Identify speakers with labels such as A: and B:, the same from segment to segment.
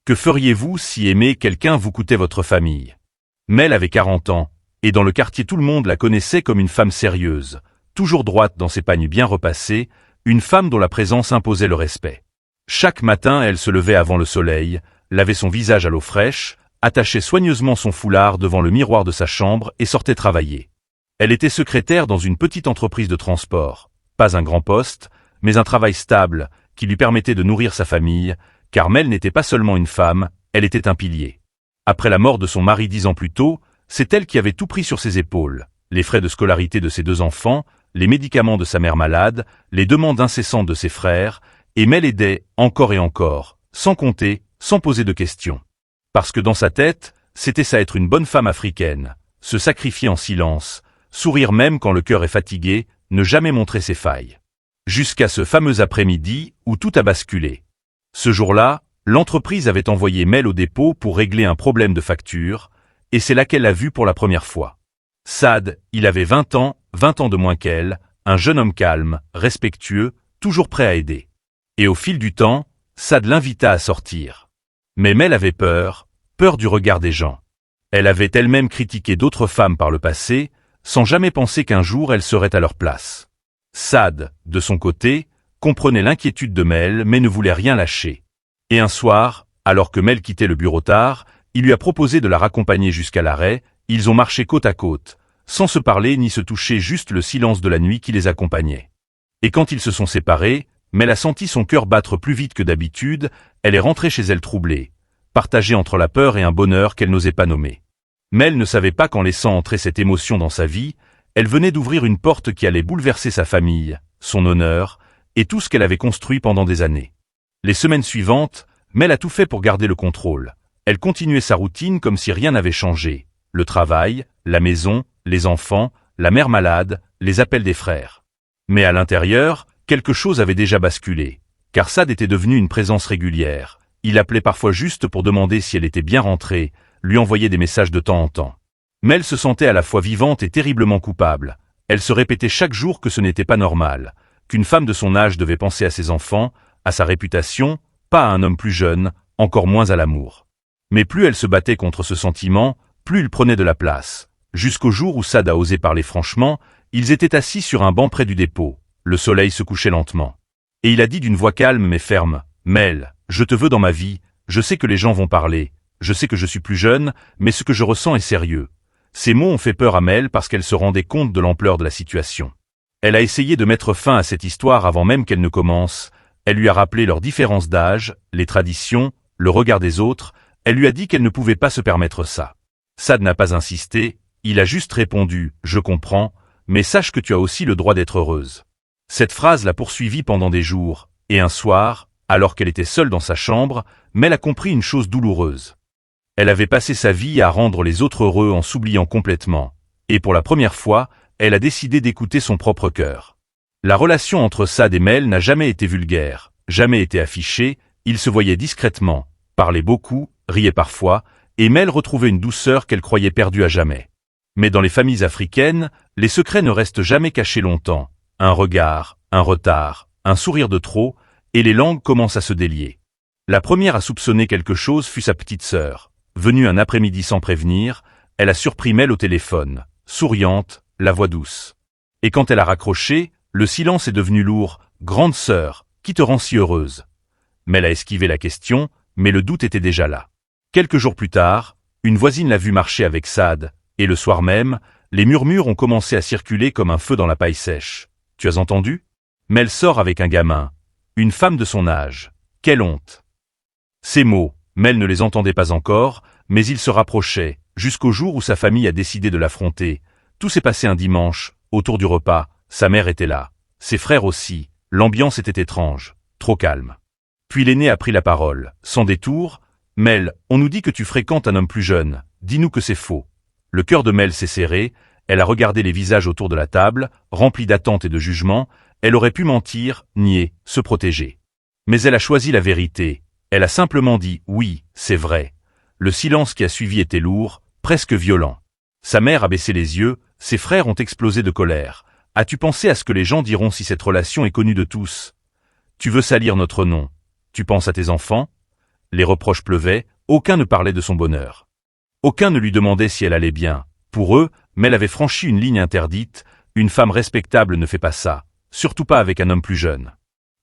A: Que feriez-vous si aimer quelqu'un vous coûtait votre famille? Mel avait 40 ans, et dans le quartier tout le monde la connaissait comme une femme sérieuse, toujours droite dans ses pagnes bien repassés, une femme dont la présence imposait le respect. Chaque matin, elle se levait avant le soleil, lavait son visage à l'eau fraîche, attachait soigneusement son foulard devant le miroir de sa chambre et sortait travailler. Elle était secrétaire dans une petite entreprise de transport, pas un grand poste, mais un travail stable qui lui permettait de nourrir sa famille, car Mel n'était pas seulement une femme, elle était un pilier. Après la mort de son mari 10 ans plus tôt, c'est elle qui avait tout pris sur ses épaules, les frais de scolarité de ses 2 enfants, les médicaments de sa mère malade, les demandes incessantes de ses frères, et Mel aidait encore et encore, sans compter, sans poser de questions. Parce que dans sa tête, c'était ça être une bonne femme africaine, se sacrifier en silence, sourire même quand le cœur est fatigué, ne jamais montrer ses failles. Jusqu'à ce fameux après-midi où tout a basculé. Ce jour-là, l'entreprise avait envoyé Mel au dépôt pour régler un problème de facture, et c'est là qu'elle l'a vu pour la première fois. Saad, il avait 20 ans de moins qu'elle, un jeune homme calme, respectueux, toujours prêt à aider. Et au fil du temps, Saad l'invita à sortir. Mais Mel avait peur du regard des gens. Elle avait elle-même critiqué d'autres femmes par le passé, sans jamais penser qu'un jour elle serait à leur place. Saad, de son côté, comprenait l'inquiétude de Mel mais ne voulait rien lâcher. Et un soir, alors que Mel quittait le bureau tard, il lui a proposé de la raccompagner jusqu'à l'arrêt, ils ont marché côte à côte, sans se parler ni se toucher, juste le silence de la nuit qui les accompagnait. Et quand ils se sont séparés, Mel a senti son cœur battre plus vite que d'habitude, elle est rentrée chez elle troublée, partagée entre la peur et un bonheur qu'elle n'osait pas nommer. Mel ne savait pas qu'en laissant entrer cette émotion dans sa vie, elle venait d'ouvrir une porte qui allait bouleverser sa famille, son honneur, et tout ce qu'elle avait construit pendant des années. Les semaines suivantes, Mel a tout fait pour garder le contrôle. Elle continuait sa routine comme si rien n'avait changé. Le travail, la maison, les enfants, la mère malade, les appels des frères. Mais à l'intérieur, quelque chose avait déjà basculé, car Saad était devenu une présence régulière. Il appelait parfois juste pour demander si elle était bien rentrée, lui envoyait des messages de temps en temps. Mel se sentait à la fois vivante et terriblement coupable. Elle se répétait chaque jour que ce n'était pas normal, qu'une femme de son âge devait penser à ses enfants, à sa réputation, pas à un homme plus jeune, encore moins à l'amour. Mais plus elle se battait contre ce sentiment, plus il prenait de la place. Jusqu'au jour où Saad a osé parler franchement, ils étaient assis sur un banc près du dépôt. Le soleil se couchait lentement. Et il a dit d'une voix calme mais ferme, « Mel, je te veux dans ma vie, je sais que les gens vont parler, je sais que je suis plus jeune, mais ce que je ressens est sérieux. » Ces mots ont fait peur à Mel parce qu'elle se rendait compte de l'ampleur de la situation. Elle a essayé de mettre fin à cette histoire avant même qu'elle ne commence. Elle lui a rappelé leurs différences d'âge, les traditions, le regard des autres. Elle lui a dit qu'elle ne pouvait pas se permettre ça. Saad n'a pas insisté, il a juste répondu « Je comprends, mais sache que tu as aussi le droit d'être heureuse. » Cette phrase l'a poursuivie pendant des jours, et un soir, alors qu'elle était seule dans sa chambre, Mel a compris une chose douloureuse. Elle avait passé sa vie à rendre les autres heureux en s'oubliant complètement, et pour la première fois, elle a décidé d'écouter son propre cœur. La relation entre Saad et Mel n'a jamais été vulgaire, jamais été affichée, ils se voyaient discrètement, parlaient beaucoup, riaient parfois, et Mel retrouvait une douceur qu'elle croyait perdue à jamais. Mais dans les familles africaines, les secrets ne restent jamais cachés longtemps. Un regard, un retard, un sourire de trop, et les langues commencent à se délier. La première à soupçonner quelque chose fut sa petite sœur. Venue un après-midi sans prévenir, elle a surpris Mel au téléphone, souriante, la voix douce. Et quand elle a raccroché, le silence est devenu lourd. « Grande sœur, qui te rend si heureuse ?» Mel a esquivé la question, mais le doute était déjà là. Quelques jours plus tard, une voisine l'a vue marcher avec Saad, et le soir même, les murmures ont commencé à circuler comme un feu dans la paille sèche. « Tu as entendu ? Mel sort avec un gamin, une femme de son âge. Quelle honte !» Ces mots, Mel ne les entendait pas encore, mais il se rapprochait, jusqu'au jour où sa famille a décidé de l'affronter. Tout s'est passé un dimanche, autour du repas, sa mère était là, ses frères aussi, l'ambiance était étrange, trop calme. Puis l'aîné a pris la parole, sans détour. « Mel, on nous dit que tu fréquentes un homme plus jeune, dis-nous que c'est faux. » Le cœur de Mel s'est serré, elle a regardé les visages autour de la table, remplis d'attente et de jugement, elle aurait pu mentir, nier, se protéger. Mais elle a choisi la vérité. Elle a simplement dit « Oui, c'est vrai ». Le silence qui a suivi était lourd, presque violent. Sa mère a baissé les yeux, ses frères ont explosé de colère. « As-tu pensé à ce que les gens diront si cette relation est connue de tous ? Tu veux salir notre nom. Tu penses à tes enfants ? Les reproches pleuvaient, aucun ne parlait de son bonheur. Aucun ne lui demandait si elle allait bien. Pour eux, Mel avait franchi une ligne interdite, une femme respectable ne fait pas ça, surtout pas avec un homme plus jeune.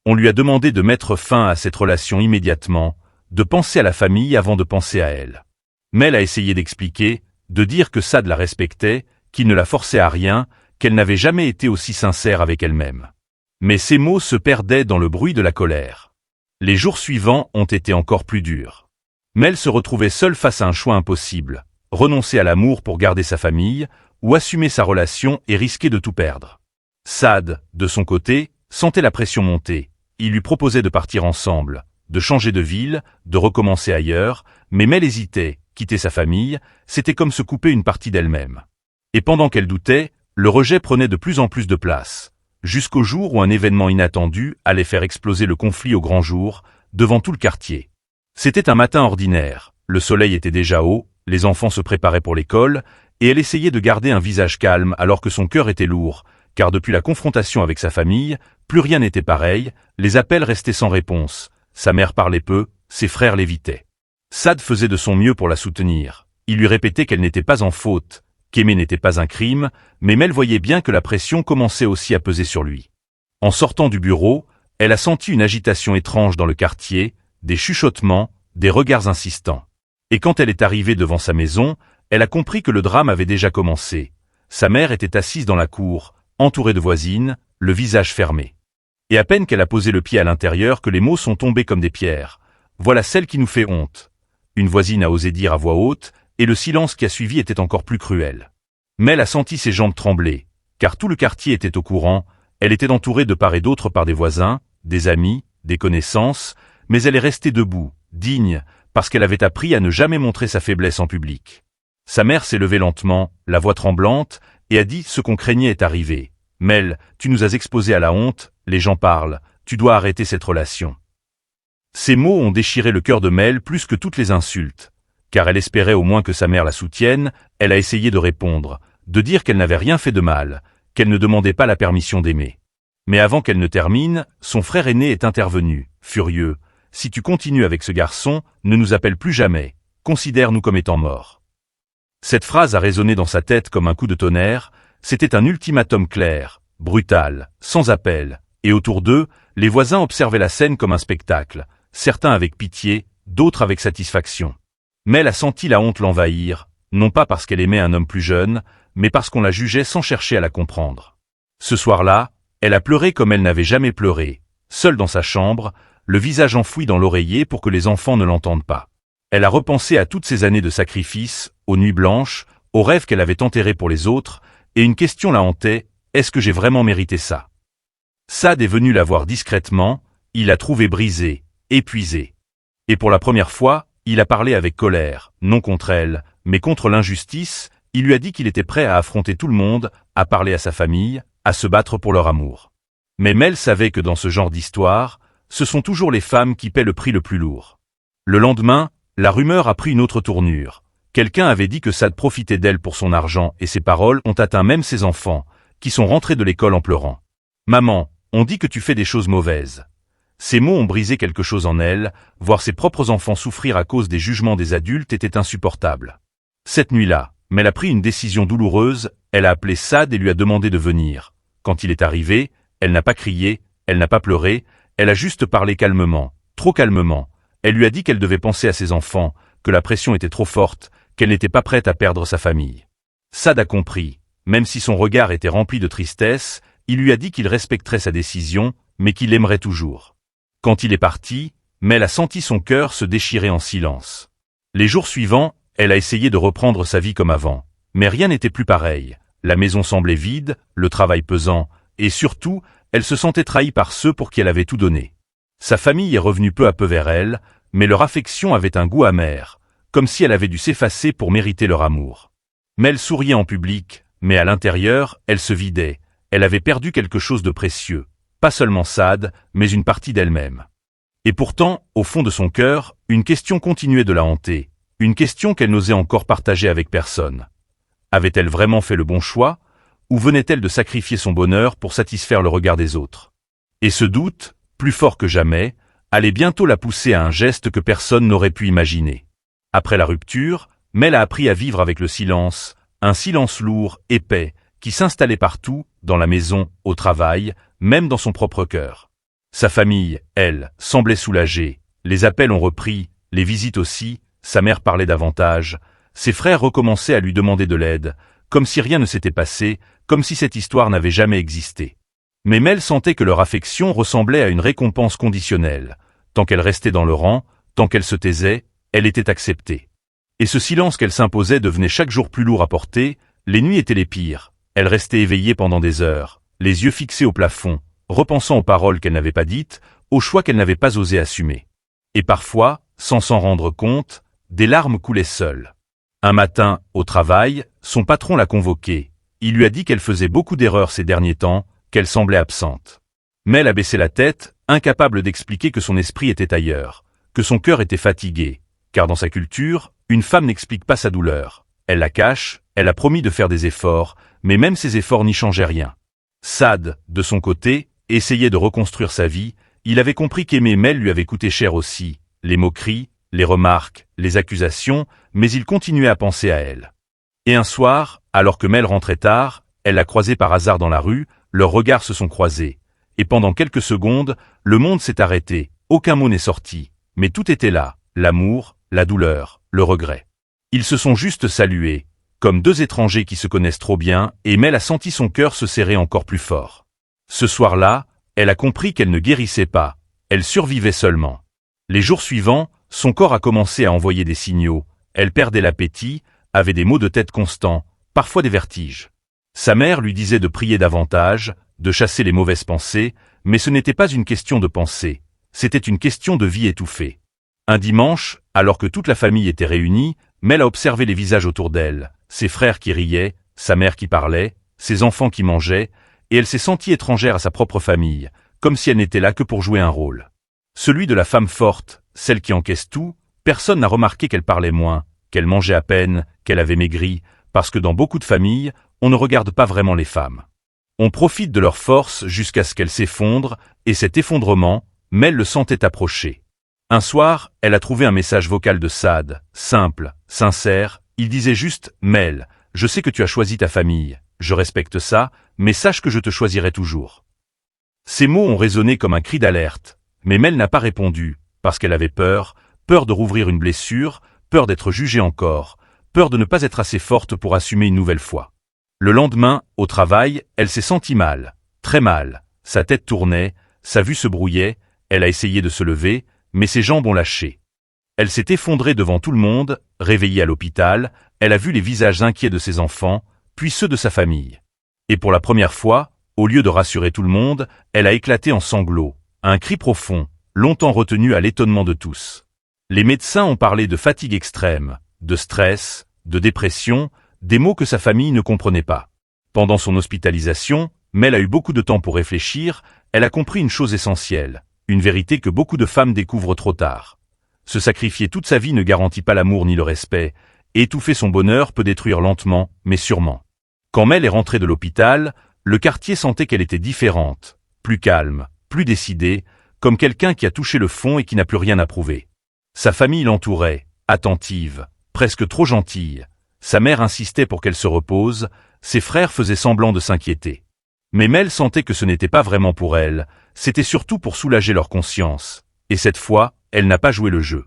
A: On lui a demandé de mettre fin à cette relation immédiatement, de penser à la famille avant de penser à elle. Mel a essayé d'expliquer, de dire que Saad la respectait, qu'il ne la forçait à rien, qu'elle n'avait jamais été aussi sincère avec elle-même. Mais ces mots se perdaient dans le bruit de la colère. Les jours suivants ont été encore plus durs. Mel se retrouvait seule face à un choix impossible, renoncer à l'amour pour garder sa famille, ou assumer sa relation et risquer de tout perdre. Saad, de son côté, sentait la pression monter. Il lui proposait de partir ensemble, de changer de ville, de recommencer ailleurs, mais Mel hésitait, quitter sa famille, c'était comme se couper une partie d'elle-même. Et pendant qu'elle doutait, le rejet prenait de plus en plus de place, jusqu'au jour où un événement inattendu allait faire exploser le conflit au grand jour, devant tout le quartier. C'était un matin ordinaire, le soleil était déjà haut, les enfants se préparaient pour l'école, et elle essayait de garder un visage calme alors que son cœur était lourd, car depuis la confrontation avec sa famille, plus rien n'était pareil, les appels restaient sans réponse, sa mère parlait peu, ses frères l'évitaient. Saad faisait de son mieux pour la soutenir, il lui répétait qu'elle n'était pas en faute, qu'aimer n'était pas un crime, mais Mel voyait bien que la pression commençait aussi à peser sur lui. En sortant du bureau, elle a senti une agitation étrange dans le quartier, des chuchotements, des regards insistants. Et quand elle est arrivée devant sa maison, elle a compris que le drame avait déjà commencé. Sa mère était assise dans la cour, entourée de voisines, le visage fermé. Et à peine qu'elle a posé le pied à l'intérieur que les mots sont tombés comme des pierres. Voilà celle qui nous fait honte. Une voisine a osé dire à voix haute, et le silence qui a suivi était encore plus cruel. Mel a senti ses jambes trembler, car tout le quartier était au courant, elle était entourée de part et d'autre par des voisins, des amis, des connaissances, mais elle est restée debout, digne, parce qu'elle avait appris à ne jamais montrer sa faiblesse en public. Sa mère s'est levée lentement, la voix tremblante, et a dit « Ce qu'on craignait est arrivé. Mel, tu nous as exposés à la honte, les gens parlent, tu dois arrêter cette relation. » Ces mots ont déchiré le cœur de Mel plus que toutes les insultes. Car elle espérait au moins que sa mère la soutienne, elle a essayé de répondre, de dire qu'elle n'avait rien fait de mal, qu'elle ne demandait pas la permission d'aimer. Mais avant qu'elle ne termine, son frère aîné est intervenu, furieux. « Si tu continues avec ce garçon, ne nous appelle plus jamais, considère-nous comme étant morts. » Cette phrase a résonné dans sa tête comme un coup de tonnerre, c'était un ultimatum clair, brutal, sans appel, et autour d'eux, les voisins observaient la scène comme un spectacle, certains avec pitié, d'autres avec satisfaction. Mel a senti la honte l'envahir, non pas parce qu'elle aimait un homme plus jeune, mais parce qu'on la jugeait sans chercher à la comprendre. Ce soir-là, elle a pleuré comme elle n'avait jamais pleuré, seule dans sa chambre, le visage enfoui dans l'oreiller pour que les enfants ne l'entendent pas. Elle a repensé à toutes ces années de sacrifice, aux nuits blanches, aux rêves qu'elle avait enterrés pour les autres, et une question la hantait, est-ce que j'ai vraiment mérité ça? Saad est venu la voir discrètement, il l'a trouvée brisée, épuisée. Et pour la première fois, il a parlé avec colère, non contre elle, mais contre l'injustice, il lui a dit qu'il était prêt à affronter tout le monde, à parler à sa famille, à se battre pour leur amour. Mais Mel savait que dans ce genre d'histoire, ce sont toujours les femmes qui paient le prix le plus lourd. Le lendemain, la rumeur a pris une autre tournure. Quelqu'un avait dit que Saad profitait d'elle pour son argent et ces paroles ont atteint même ses enfants, qui sont rentrés de l'école en pleurant. « Maman, on dit que tu fais des choses mauvaises. » Ces mots ont brisé quelque chose en elle, voir ses propres enfants souffrir à cause des jugements des adultes était insupportable. Cette nuit-là, Mel a pris une décision douloureuse, elle a appelé Saad et lui a demandé de venir. Quand il est arrivé, elle n'a pas crié, elle n'a pas pleuré, elle a juste parlé calmement, trop calmement. Elle lui a dit qu'elle devait penser à ses enfants, que la pression était trop forte, qu'elle n'était pas prête à perdre sa famille. Saad a compris, même si son regard était rempli de tristesse, il lui a dit qu'il respecterait sa décision, mais qu'il l'aimerait toujours. Quand il est parti, Mel a senti son cœur se déchirer en silence. Les jours suivants, elle a essayé de reprendre sa vie comme avant, mais rien n'était plus pareil. La maison semblait vide, le travail pesant, et surtout, elle se sentait trahie par ceux pour qui elle avait tout donné. Sa famille est revenue peu à peu vers elle, mais leur affection avait un goût amer, comme si elle avait dû s'effacer pour mériter leur amour. Mel souriait en public, mais à l'intérieur, elle se vidait, elle avait perdu quelque chose de précieux, pas seulement Saad, mais une partie d'elle-même. Et pourtant, au fond de son cœur, une question continuait de la hanter, une question qu'elle n'osait encore partager avec personne. Avait-elle vraiment fait le bon choix, ou venait-elle de sacrifier son bonheur pour satisfaire le regard des autres? Et ce doute, plus fort que jamais, allait bientôt la pousser à un geste que personne n'aurait pu imaginer. Après la rupture, Mel a appris à vivre avec le silence, un silence lourd, épais, qui s'installait partout, dans la maison, au travail, même dans son propre cœur. Sa famille, elle, semblait soulagée. Les appels ont repris, les visites aussi, sa mère parlait davantage. Ses frères recommençaient à lui demander de l'aide, comme si rien ne s'était passé, comme si cette histoire n'avait jamais existé. Mais Mel sentait que leur affection ressemblait à une récompense conditionnelle. Tant qu'elle restait dans le rang, tant qu'elle se taisait, elle était acceptée. Et ce silence qu'elle s'imposait devenait chaque jour plus lourd à porter, les nuits étaient les pires. Elle restait éveillée pendant des heures, les yeux fixés au plafond, repensant aux paroles qu'elle n'avait pas dites, aux choix qu'elle n'avait pas osé assumer. Et parfois, sans s'en rendre compte, des larmes coulaient seules. Un matin, au travail, son patron l'a convoquée. Il lui a dit qu'elle faisait beaucoup d'erreurs ces derniers temps, qu'elle semblait absente. Mel a baissé la tête, incapable d'expliquer que son esprit était ailleurs, que son cœur était fatigué, car dans sa culture, une femme n'explique pas sa douleur. Elle la cache, elle a promis de faire des efforts, mais même ces efforts n'y changeaient rien. Saad, de son côté, essayait de reconstruire sa vie, il avait compris qu'aimer Mel lui avait coûté cher aussi, les moqueries, les remarques, les accusations, mais il continuait à penser à elle. Et un soir, alors que Mel rentrait tard, elle l'a croisée par hasard dans la rue, leurs regards se sont croisés. Et pendant quelques secondes, le monde s'est arrêté, aucun mot n'est sorti, mais tout était là, l'amour, la douleur, le regret. Ils se sont juste salués, comme deux étrangers qui se connaissent trop bien, et Mel a senti son cœur se serrer encore plus fort. Ce soir-là, elle a compris qu'elle ne guérissait pas, elle survivait seulement. Les jours suivants, son corps a commencé à envoyer des signaux, elle perdait l'appétit, avait des maux de tête constants, parfois des vertiges. Sa mère lui disait de prier davantage, de chasser les mauvaises pensées, mais ce n'était pas une question de pensée, c'était une question de vie étouffée. Un dimanche, alors que toute la famille était réunie, Mel a observé les visages autour d'elle, ses frères qui riaient, sa mère qui parlait, ses enfants qui mangeaient, et elle s'est sentie étrangère à sa propre famille, comme si elle n'était là que pour jouer un rôle. Celui de la femme forte, celle qui encaisse tout, personne n'a remarqué qu'elle parlait moins, qu'elle mangeait à peine, qu'elle avait maigri, parce que dans beaucoup de familles, on ne regarde pas vraiment les femmes. On profite de leur force jusqu'à ce qu'elles s'effondrent, et cet effondrement, Mel le sentait approcher. Un soir, elle a trouvé un message vocal de Saad, simple, sincère, il disait juste « Mel, je sais que tu as choisi ta famille, je respecte ça, mais sache que je te choisirai toujours. » Ces mots ont résonné comme un cri d'alerte, mais Mel n'a pas répondu, parce qu'elle avait peur, peur de rouvrir une blessure, peur d'être jugée encore, peur de ne pas être assez forte pour assumer une nouvelle fois. Le lendemain, au travail, elle s'est sentie mal, très mal, sa tête tournait, sa vue se brouillait, elle a essayé de se lever, mais ses jambes ont lâché. Elle s'est effondrée devant tout le monde, réveillée à l'hôpital, elle a vu les visages inquiets de ses enfants, puis ceux de sa famille. Et pour la première fois, au lieu de rassurer tout le monde, elle a éclaté en sanglots, un cri profond, longtemps retenu à l'étonnement de tous. Les médecins ont parlé de fatigue extrême, de stress, de dépression, des mots que sa famille ne comprenait pas. Pendant son hospitalisation, Mel a eu beaucoup de temps pour réfléchir, elle a compris une chose essentielle, une vérité que beaucoup de femmes découvrent trop tard. Se sacrifier toute sa vie ne garantit pas l'amour ni le respect, et étouffer son bonheur peut détruire lentement, mais sûrement. Quand Mel est rentrée de l'hôpital, le quartier sentait qu'elle était différente, plus calme, plus décidée, comme quelqu'un qui a touché le fond et qui n'a plus rien à prouver. Sa famille l'entourait, attentive, presque trop gentille. Sa mère insistait pour qu'elle se repose, ses frères faisaient semblant de s'inquiéter. Mais Mel sentait que ce n'était pas vraiment pour elle, c'était surtout pour soulager leur conscience. Et cette fois, elle n'a pas joué le jeu.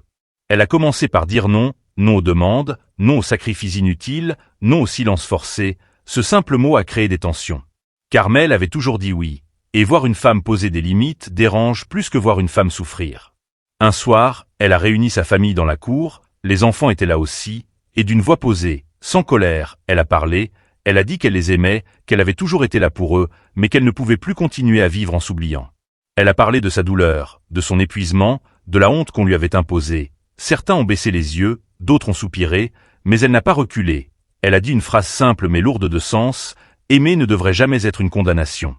A: Elle a commencé par dire non, non aux demandes, non aux sacrifices inutiles, non au silence forcé, ce simple mot a créé des tensions. Car Mel avait toujours dit oui, et voir une femme poser des limites dérange plus que voir une femme souffrir. Un soir, elle a réuni sa famille dans la cour, les enfants étaient là aussi, et d'une voix posée, sans colère, elle a parlé, elle a dit qu'elle les aimait, qu'elle avait toujours été là pour eux, mais qu'elle ne pouvait plus continuer à vivre en s'oubliant. Elle a parlé de sa douleur, de son épuisement, de la honte qu'on lui avait imposée. Certains ont baissé les yeux, d'autres ont soupiré, mais elle n'a pas reculé. Elle a dit une phrase simple mais lourde de sens, « Aimer ne devrait jamais être une condamnation ».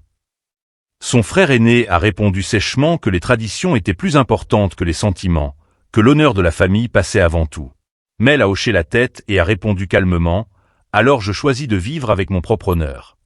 A: Son frère aîné a répondu sèchement que les traditions étaient plus importantes que les sentiments, que l'honneur de la famille passait avant tout. Mel a hoché la tête et a répondu calmement, « Alors je choisis de vivre avec mon propre honneur ».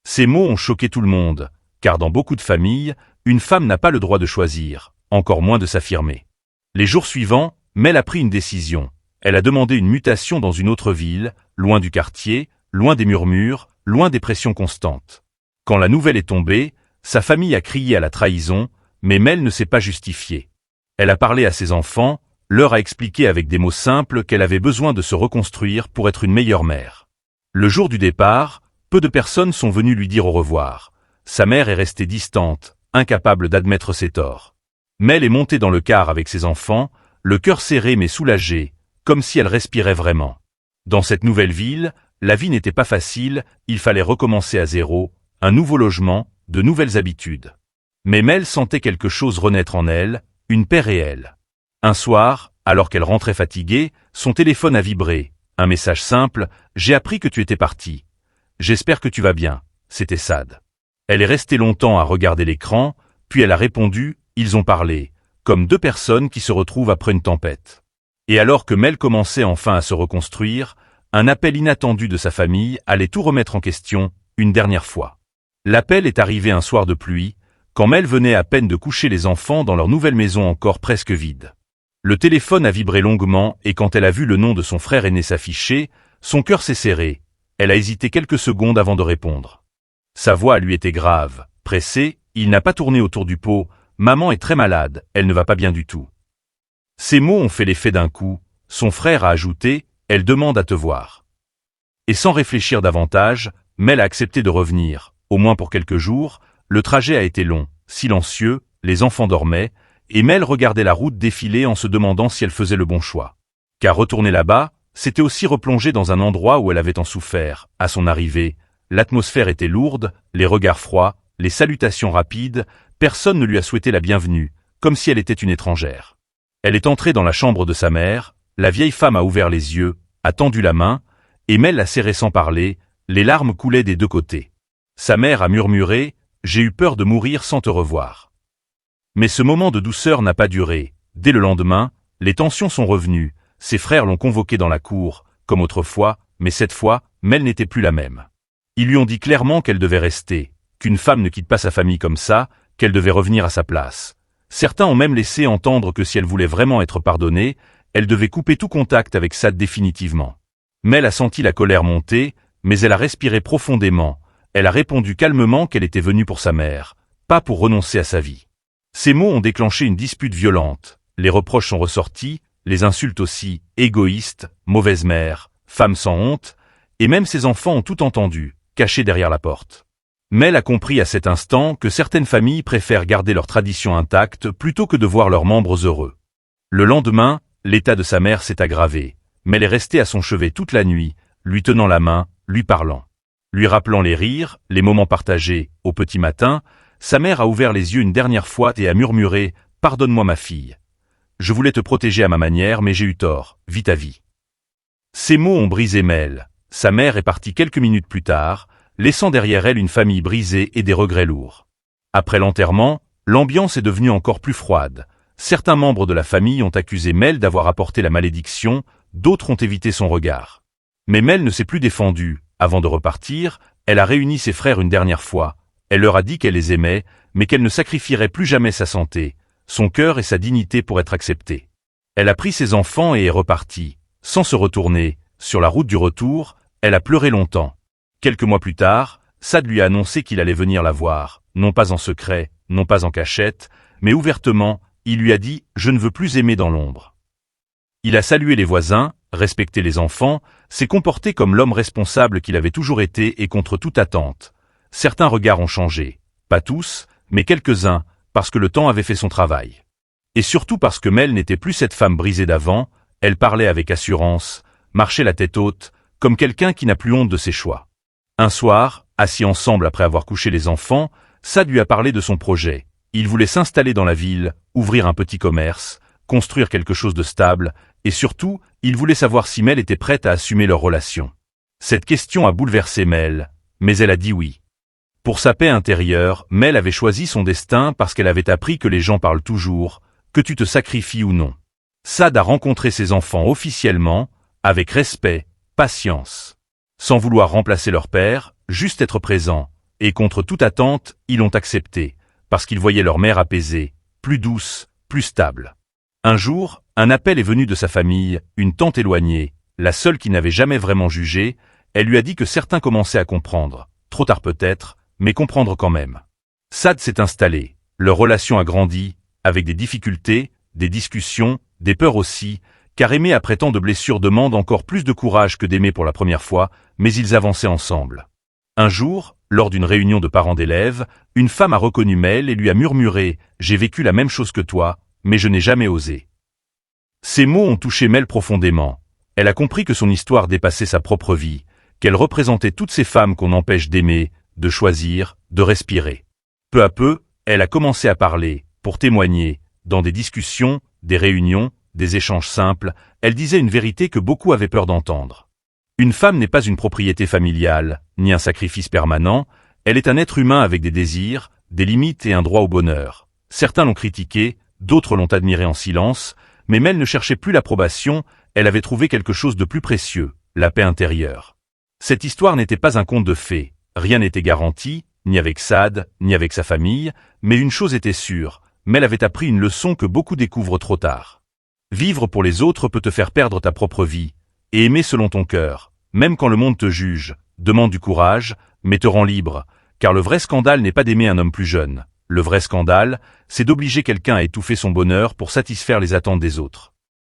A: Ces mots ont choqué tout le monde, car dans beaucoup de familles, une femme n'a pas le droit de choisir, encore moins de s'affirmer. Les jours suivants, Mel a pris une décision. Elle a demandé une mutation dans une autre ville, loin du quartier, loin des murmures, loin des pressions constantes. Quand la nouvelle est tombée, sa famille a crié à la trahison, mais Mel ne s'est pas justifiée. Elle a parlé à ses enfants, leur a expliqué avec des mots simples qu'elle avait besoin de se reconstruire pour être une meilleure mère. Le jour du départ, peu de personnes sont venues lui dire au revoir. Sa mère est restée distante, incapable d'admettre ses torts. Mel est montée dans le car avec ses enfants, le cœur serré mais soulagé, comme si elle respirait vraiment. Dans cette nouvelle ville, la vie n'était pas facile, il fallait recommencer à zéro, un nouveau logement, de nouvelles habitudes. Mais Mel sentait quelque chose renaître en elle, une paix réelle. Un soir, alors qu'elle rentrait fatiguée, son téléphone a vibré. Un message simple, « J'ai appris que tu étais parti. J'espère que tu vas bien. » C'était Sad. Elle est restée longtemps à regarder l'écran, puis elle a répondu, « Ils ont parlé », comme deux personnes qui se retrouvent après une tempête. Et alors que Mel commençait enfin à se reconstruire, un appel inattendu de sa famille allait tout remettre en question, une dernière fois. L'appel est arrivé un soir de pluie, quand Mel venait à peine de coucher les enfants dans leur nouvelle maison encore presque vide. Le téléphone a vibré longuement et quand elle a vu le nom de son frère aîné s'afficher, son cœur s'est serré. Elle a hésité quelques secondes avant de répondre. Sa voix lui était grave, pressée, il n'a pas tourné autour du pot. « Maman est très malade, elle ne va pas bien du tout. » Ces mots ont fait l'effet d'un coup. Son frère a ajouté « Elle demande à te voir. » Et sans réfléchir davantage, Mel a accepté de revenir, au moins pour quelques jours. Le trajet a été long, silencieux, les enfants dormaient, et Mel regardait la route défiler en se demandant si elle faisait le bon choix. Car retourner là-bas, c'était aussi replonger dans un endroit où elle avait tant souffert. À son arrivée, l'atmosphère était lourde, les regards froids, les salutations rapides, personne ne lui a souhaité la bienvenue, comme si elle était une étrangère. Elle est entrée dans la chambre de sa mère, la vieille femme a ouvert les yeux, a tendu la main, et Mel l'a serrée sans parler, les larmes coulaient des deux côtés. Sa mère a murmuré « J'ai eu peur de mourir sans te revoir ». Mais ce moment de douceur n'a pas duré. Dès le lendemain, les tensions sont revenues. Ses frères l'ont convoquée dans la cour, comme autrefois, mais cette fois, Mel n'était plus la même. Ils lui ont dit clairement qu'elle devait rester, qu'une femme ne quitte pas sa famille comme ça, qu'elle devait revenir à sa place. Certains ont même laissé entendre que si elle voulait vraiment être pardonnée, elle devait couper tout contact avec Sad définitivement. Mel a senti la colère monter, mais elle a respiré profondément. Elle a répondu calmement qu'elle était venue pour sa mère, pas pour renoncer à sa vie. Ces mots ont déclenché une dispute violente. Les reproches sont ressortis, les insultes aussi, égoïste, mauvaise mère, femme sans honte, et même ses enfants ont tout entendu, cachés derrière la porte. Mel a compris à cet instant que certaines familles préfèrent garder leurs traditions intactes plutôt que de voir leurs membres heureux. Le lendemain, l'état de sa mère s'est aggravé. Mel est restée à son chevet toute la nuit, lui tenant la main, lui parlant. Lui rappelant les rires, les moments partagés, au petit matin, sa mère a ouvert les yeux une dernière fois et a murmuré « Pardonne-moi ma fille. Je voulais te protéger à ma manière, mais j'ai eu tort, vis ta vie. » Ces mots ont brisé Mel. Sa mère est partie quelques minutes plus tard, laissant derrière elle une famille brisée et des regrets lourds. Après l'enterrement, l'ambiance est devenue encore plus froide. Certains membres de la famille ont accusé Mel d'avoir apporté la malédiction, d'autres ont évité son regard. Mais Mel ne s'est plus défendue. Avant de repartir, elle a réuni ses frères une dernière fois. Elle leur a dit qu'elle les aimait, mais qu'elle ne sacrifierait plus jamais sa santé, son cœur et sa dignité pour être acceptée. Elle a pris ses enfants et est repartie. Sans se retourner, sur la route du retour, elle a pleuré longtemps. Quelques mois plus tard, Sad lui a annoncé qu'il allait venir la voir, non pas en secret, non pas en cachette, mais ouvertement, il lui a dit « Je ne veux plus aimer dans l'ombre ». Il a salué les voisins, respecté les enfants, s'est comporté comme l'homme responsable qu'il avait toujours été et contre toute attente. Certains regards ont changé, pas tous, mais quelques-uns, parce que le temps avait fait son travail. Et surtout parce que Mel n'était plus cette femme brisée d'avant, elle parlait avec assurance, marchait la tête haute, comme quelqu'un qui n'a plus honte de ses choix. Un soir, assis ensemble après avoir couché les enfants, Sad lui a parlé de son projet. Il voulait s'installer dans la ville, ouvrir un petit commerce, construire quelque chose de stable, et surtout, il voulait savoir si Mel était prête à assumer leur relation. Cette question a bouleversé Mel, mais elle a dit oui. Pour sa paix intérieure, Mel avait choisi son destin parce qu'elle avait appris que les gens parlent toujours, que tu te sacrifies ou non. Sad a rencontré ses enfants officiellement, avec respect, patience. Sans vouloir remplacer leur père, juste être présent, et contre toute attente, ils l'ont accepté, parce qu'ils voyaient leur mère apaisée, plus douce, plus stable. Un jour, un appel est venu de sa famille, une tante éloignée, la seule qui n'avait jamais vraiment jugé. Elle lui a dit que certains commençaient à comprendre, trop tard peut-être, mais comprendre quand même. Saad s'est installé, leur relation a grandi, avec des difficultés, des discussions, des peurs aussi, car aimer après tant de blessures demande encore plus de courage que d'aimer pour la première fois, mais ils avançaient ensemble. Un jour, lors d'une réunion de parents d'élèves, une femme a reconnu Mel et lui a murmuré « J'ai vécu la même chose que toi, mais je n'ai jamais osé ». Ces mots ont touché Mel profondément. Elle a compris que son histoire dépassait sa propre vie, qu'elle représentait toutes ces femmes qu'on empêche d'aimer, de choisir, de respirer. Peu à peu, elle a commencé à parler, pour témoigner, dans des discussions, des réunions, des échanges simples, elle disait une vérité que beaucoup avaient peur d'entendre. Une femme n'est pas une propriété familiale, ni un sacrifice permanent, elle est un être humain avec des désirs, des limites et un droit au bonheur. Certains l'ont critiquée, d'autres l'ont admirée en silence, mais Mel ne cherchait plus l'approbation, elle avait trouvé quelque chose de plus précieux, la paix intérieure. Cette histoire n'était pas un conte de fées, rien n'était garanti, ni avec Saad, ni avec sa famille, mais une chose était sûre, Mel avait appris une leçon que beaucoup découvrent trop tard. Vivre pour les autres peut te faire perdre ta propre vie, et aimer selon ton cœur, même quand le monde te juge, demande du courage, mais te rend libre, car le vrai scandale n'est pas d'aimer un homme plus jeune. Le vrai scandale, c'est d'obliger quelqu'un à étouffer son bonheur pour satisfaire les attentes des autres.